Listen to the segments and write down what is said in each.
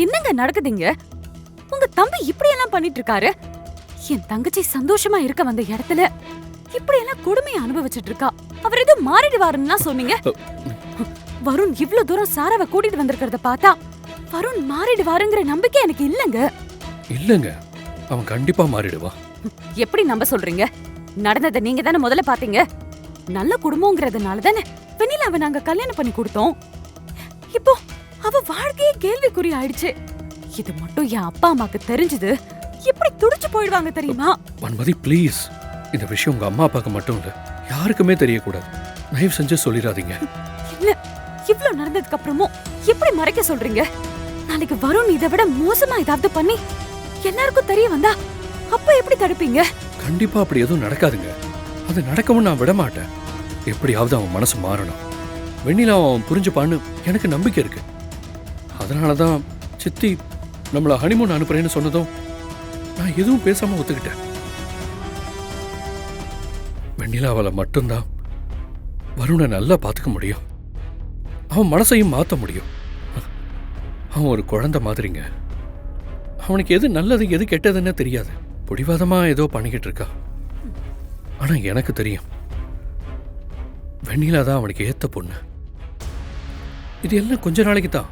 என்னங்க நடக்குதுங்க? உங்க தம்பி இப்படி எல்லாம் பண்ணிட்டு இருக்காரு. என் தங்கச்சி சந்தோஷமா இருக்க வந்த இடத்துல இப்படி எல்லாம் கொடுமையை அனுபவிச்சுட்டு இருக்கா. அவர் ஏதோ மாறிடுவாருன்னா சொன்னீங்க. வருண் இவ்ளோ தூரம் சாராவை கூட்டிட்டு வந்திருக்கிறத பார்த்தா வருண் மாறிடுவாருங்கிற நம்பிக்கை எனக்கு இல்லங்க. இல்லங்க, அவன் கண்டிப்பா மாறிடுவான். எப்படி நம்ப சொல்றீங்க? நடந்ததை நீங்க தானே முதல்ல பாத்தீங்க. நல்ல குடும்பம்ங்கிறதுனால தானே வெண்ணிலாவை நாங்க கல்யாணம் பண்ணி கொடுத்தோம். இப்போ அவ வாழ்க்கையே கேள்விக்குறி ஆயிடுச்சு. இது மட்டும் என் அப்பா அம்மாக்கு தெரிஞ்சது எப்படி துடிச்சு போயிடுவாங்க தெரியுமா? வன்மதி ப்ளீஸ், இந்த விஷயம் உங்க அம்மா அப்பாக்கு மட்டும் இல்ல, யாருக்குமே தெரியக்கூடாது. தயவு செஞ்சு சொல்லிடாதீங்க. இல்ல, இவ்ளோ நடந்ததுக்கு அப்புறமும் எப்படி மறைக்க சொல்றீங்க? நாளைக்கு வருண் இதை விட மோசமா ஏதாவது பண்ணி எல்லாருக்கும் தெரிய வந்தா அப்ப எப்படி தடுப்பீங்க? கண்டிப்பா அப்படி எதுவும் நடக்காதுங்க. அது நடக்கவும் நான் விட மாட்டேன். எப்படியாவது அவன் மனசு மாறணும். வெண்ணிலா அவன் புரிஞ்சுப்பான்னு எனக்கு நம்பிக்கை இருக்கு. அதனாலதான் சித்தி நம்மள ஹனிமூன் அனுப்புறேன்னு சொன்னதும் நான் எதுவும் பேசாம ஒத்துக்கிட்டேன். வெண்ணிலாவால மட்டும்தான் வருணை நல்லா பாத்துக்க முடியும். அவன் மனசையும் மாத்த முடியும். அவன் ஒரு குழந்தை மாதிரிங்க. அவனுக்கு எது நல்லது எது கெட்டதுன்னு தெரியாது. பிடிவாதமா ஏதோ பண்ணிக்கிட்டு இருக்கா. ஆனா எனக்கு தெரியும், வெண்ணிலா தான் அவனுக்கு ஏத்த பொண்ணு. இது எல்லாம் கொஞ்ச நாளைக்கு தான்.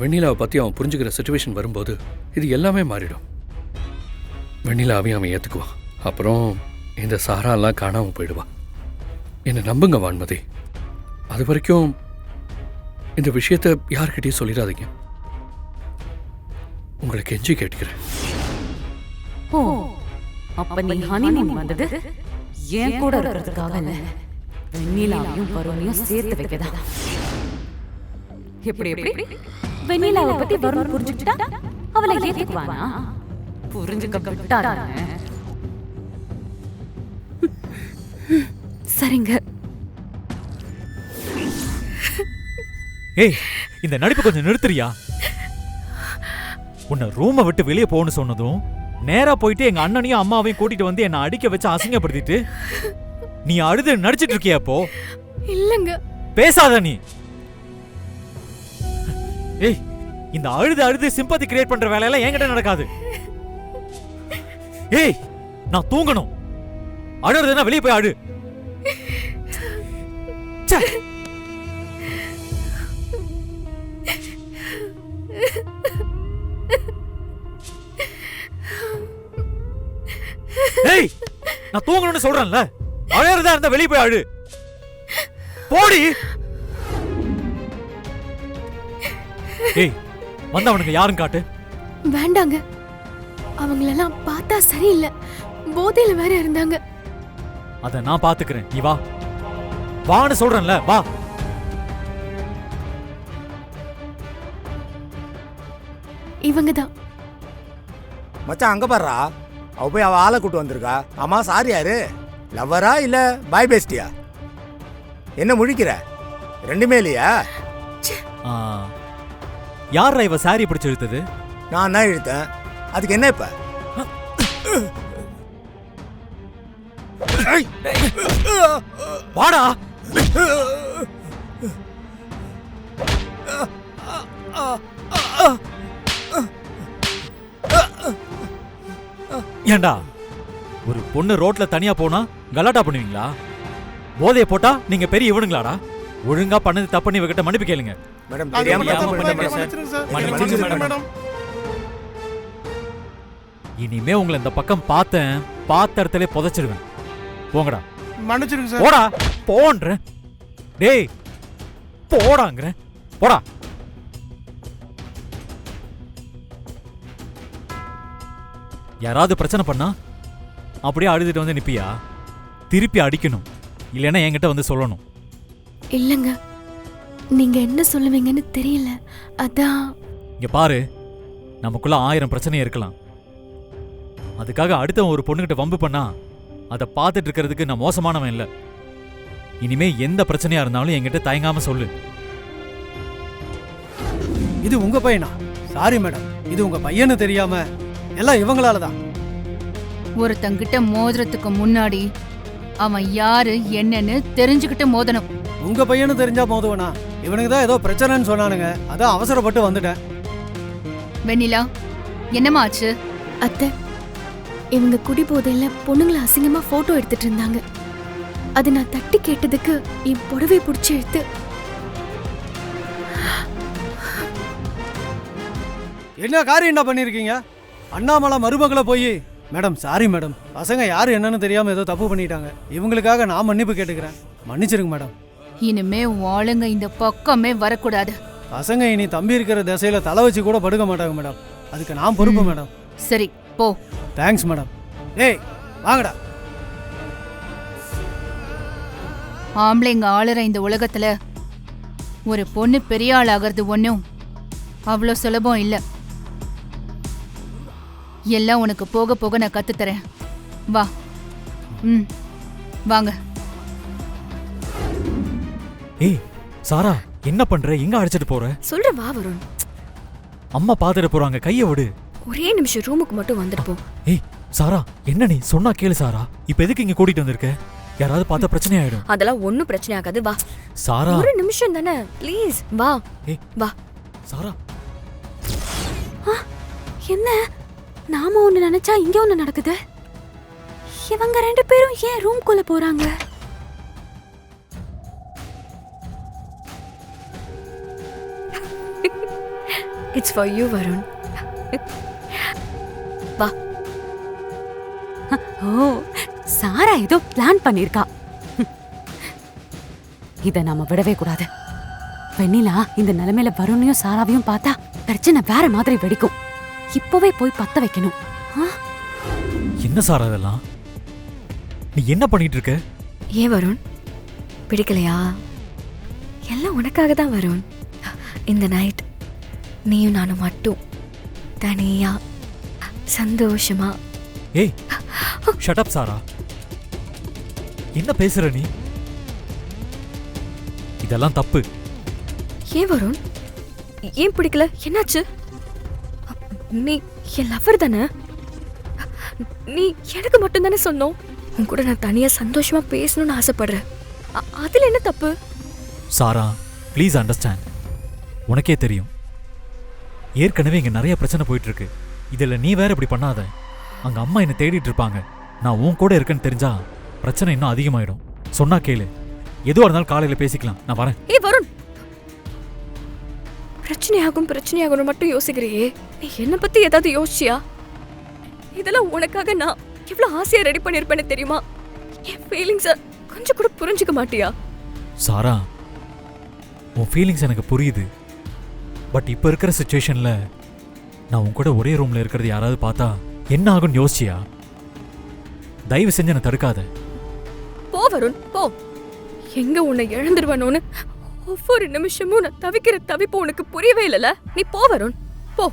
வெண்ணிலாவை பத்தி அவன் புரிஞ்சுக்கிற சிச்சுவேஷன் வரும்போது இது எல்லாமே மாறிடும். வெண்ணிலாவையும் அவன் ஏத்துக்குவான். அப்புறம் இந்த சாராலாம் காணாம போயிடுவா. என்னை நம்புங்க வான்மதி. அது வரைக்கும் இந்த விஷயத்த யார்கிட்டயும் சொல்லிடாதீங்க. உங்களை கெஞ்சி கேட்டுக்கிறேன். ஓ, அப்ப நீ ஹனிமூன் வந்தது ஏன் கூட இருக்கிறதுக்காக இல்ல, வெண்ணிலாவையும் வருணையும் சேர்த்து வைக்கதா? எப்படி எப்படி வெண்ணிலாவை பத்தி வருண் புரிஞ்சுக்கிட்டா அவளை ஏத்துக்குவானா? புரிஞ்சுக்க விட்டாதானே? சரிங்க. ஏய், இந்த நடிப்பு கொஞ்சம் நிறுத்துறியா? உன்னை ரூமை விட்டு வெளியே போகணும்னு சொன்னதும் நேரா போயிட்டு எங்க அண்ணனையும் அம்மாவையும் கூட்டிட்டு வந்து என்ன அடிக்க வச்சு அசிங்கப்படுத்திட்டு நீ அழுது நடிச்சிட்டு இருக்கியா? அப்போ இல்லங்க, பேசாத நீ. ஏய், இந்த அழுது அழுது சிம்பத்தி கிரியேட் பண்ற வேலையெல்லாம் என்கிட்ட நடக்காது. ஏய், நான் தூங்கணும். அழுறதுன்னா வெளியே போய் அழு. ஏய், நான் தூங்கணும்னு சொல்றேன்ல, அழறதா இருந்தா வெளியே போய் அழு. போடி. ஏய், வந்தவனுக்கு யாரும் காட்டு. வேண்டாங்க, அவங்களெல்லாம் பார்த்தா சரியில்லை, போதையில வேற இருந்தாங்க. அத நான் பாத்துக்கிறேன், நீ வா. வான்னு சொல்றேன்ல, வா. இவங்கதான் மச்சான், அங்க பாடுறா. அவ போய் அவ ஆளை கூட்டு வந்திருக்கா. ஆமா, சார் யாரு? லவ்வரா இல்ல பாய் பேஸ்டியா? என்ன முழிக்கிற? ரெண்டுமே இல்லையா? யார் இவ சாரி பிடிச்சு இழுத்தது? நான் தான் இழுத்தேன். அதுக்கு என்ன இப்ப? வாடா. ஏண்டா, ஒரு பொண்ணு ரோட்ல தனியா போனா கலாட்டா பண்ணுவீங்களா? போதைய போட்டா நீங்க பெரிய இவனுங்களாடா? ஒழுங்கா பண்ணது தப்பு, இவகிட்ட மன்னிப்பு கேளுங்க. மேடம், இனிமே உங்களை இந்த பக்கம் பார்த்தேன், பார்த்த இடத்துல புதைச்சிடுவேன். போங்கடா. மன்னிச்சிருங்க சார். போடா, போன்ற. டேய், போடாங்கற. போடா. யாராவது பிரச்சனை பண்ணா அப்படியே அழுதுட்டு வந்து நிப்பியா? திருப்பி அடிக்கணும், இல்லைன்னா என்கிட்ட வந்து சொல்லணும். இல்லங்க, நீங்க என்ன சொல்லுவீங்கன்னு தெரியல, அதான். இங்க பாரு, நமக்குள்ள 1000 பிரச்சனை இருக்கலாம். அதுக்காக அடுத்தவன் ஒரு பொண்ணுகிட்ட வம்பு பண்ணா அதை பார்த்துட்டு இருக்கிறதுக்கு நான் மோசமானவன் இல்ல. இனிமே எந்த பிரச்சனையா இருந்தாலும் என்கிட்ட தயங்காம சொல்லு. இது உங்க பையனா? சாரி மேடம், இது உங்க பையனு தெரியாம எல்லாம் இவங்களாலதான். ஒருத்தங்கிட்ட மோதுறதுக்கு முன்னாடி அவன் யாரு என்னன்னு தெரிஞ்சுக்கிட்டு மோதணும். உங்க பையனு தெரிஞ்சா மோதுவனா? இவனுக்கு தான் ஏதோ பிரச்சனைன்னு சொன்னானுங்க, அதான் அவசரப்பட்டு வந்துட்டேன். வெண்ணிலா என்னம்மா ஆச்சு? அத்தை, இவங்க குடி போதையில பொண்ணுங்களை அசிங்கமா போட்டோ எடுத்துட்டு இருந்தாங்க. அது நான் தட்டி கேட்டதுக்கு என் புடவை பிடிச்சி எடுத்து என்ன காரியம் என்ன பண்ணியிருக்கீங்க? அண்ணாமலை மருமகளை போய் மேடம் சாரி மேடம், பசங்க யாரு என்னன்னு தெரியாம ஏதோ தப்பு பண்ணிட்டாங்க. இவங்களுக்காக நான் மன்னிப்பு கேட்டுக்கிறேன், மன்னிச்சிருங்க மேடம். இனிமே உன் ஆளுங்க இந்த பக்கமே வரக்கூடாது. பசங்க இனி தம்பி இருக்கிற திசையில தலை வச்சு கூட படுக்க மாட்டாங்க மேடம், அதுக்கு நான் பொறுப்பு மேடம். சரி போ. Thanks madam. ஏய் வாங்கடா. ஆம்பளைங்க ஆளுற இந்த உலகத்துல ஒரு பொண்ணு பெரிய ஆள் ஆகிறது ஒன்றும் அவ்வளோ சுலபம் இல்லை. எல்லாம் உனக்கு போக போக நான் கத்துத்தரேன். வா. ம் வாங்க. ஏய் சாரா, என்ன பண்ற? எங்க அழைச்சிட்டு போற? சொல்ற வா வருண். அம்மா பாத்துட்டு போறாங்க, கைய விடு. ஒரே நிமிஷம் ரூமுக்கு மட்டும் வந்துட்டு போ. ஏய் சாரா, என்ன நீ சொன்னா கேளு சாரா. இப்ப எதுக்கு இங்க கூட்டிட்டு வந்திருக்க? யாராவது பார்த்தா பிரச்சனை ஆயிடும். அதெல்லாம் ஒண்ணும் பிரச்சனை ஆகாது, வா. சாரா ஒரு நிமிஷம் தானே, ப்ளீஸ் வா. ஏய் வா. சாரா, என்ன நாம ஒண்ணு நினைச்சா இங்க ஒண்ணு நடக்குது. இவங்க ரெண்டு பேரும் ஏன் ரூம்குள்ள போறாங்க? It's for you Varun. வா. ஓ, சாரா ஏதோ பிளான் பண்ணிருக்கா. இத நாம விடவே கூடாது. வெண்ணிலா இந்த நிலைமையில வருணையும் சாராவையும் பார்த்தா பிரச்சனை வேற மாதிரி வெடிக்கும். இப்பவே போய் பத்த வைக்கணும். என்ன சாரா இதெல்லாம்? நீ என்ன பண்ணிட்டு இருக்க? ஏன் வருண், பிடிக்கலையா? எல்லாம் உனக்காக தான் வருண். இந்த நைட் நீயும் நானும் மட்டும் தனியா சந்தோஷமா. ஏய் ஷட் அப் சாரா. என்ன பேசுற நீ? இதெல்லாம் தப்பு. ஏன் வருண், ஏன் பிடிக்கல? என்னாச்சு? நீ என் லவர் தானே? நீ எனக்கு மட்டும் தானே சொன்னோம். உன் கூட நான் தனியா சந்தோஷமா பேசணும்னு ஆசைப்படுறேன். அதுல என்ன தப்பு? சாரா ப்ளீஸ் அண்டர்ஸ்டாண்ட். உனக்கே தெரியும் ஏற்கனவே இங்க நிறைய பிரச்சனை போயிட்டு இருக்கு. இதுல நீ வேற இப்படி பண்ணாத. அங்க அம்மா என்ன தேடிட்டு இருப்பாங்க. நான் உன் கூட இருக்கேன்னு தெரிஞ்சா பிரச்சனை இன்னும் அதிகமாயிடும். சொன்னா கேளு. எதுவா இருந்தாலும் காலையில பேசிக்கலாம். நான் வரேன். ஏய் வருண், பிரச்சனையாகும் மட்டும் யோசிக்கிறியே. நீ என்ன பத்தி ஏதாவது யோசிச்சியா? இதெல்லாம் உனக்காக நான் எவ்வளவு ஆசையா ரெடி பண்ணிருப்பேன்னு தெரியுமா? என் ஃபீலிங்ஸ கொஞ்சம் கூட புரிஞ்சுக்க மாட்டியா? சாரா, உன் ஃபீலிங்ஸ் எனக்கு புரியுது. பட் இப்ப இருக்கிற சிச்சுவேஷன்ல நான் உன் கூட ஒரே ரூம்ல இருக்கிறது யாராவது பார்த்தா என்ன ஆகும்னு யோசிச்சியா? தயவு செஞ்சு என்னை தடுக்காத. போ வருண் போ. எங்க உன்னை இழந்துருவானோன்னு ஒவ்வொரு நிமிஷமும் நான் தவிக்கிற தவிப்பு உனக்கு புரியவே இல்லல. நீ போ வருண், போ.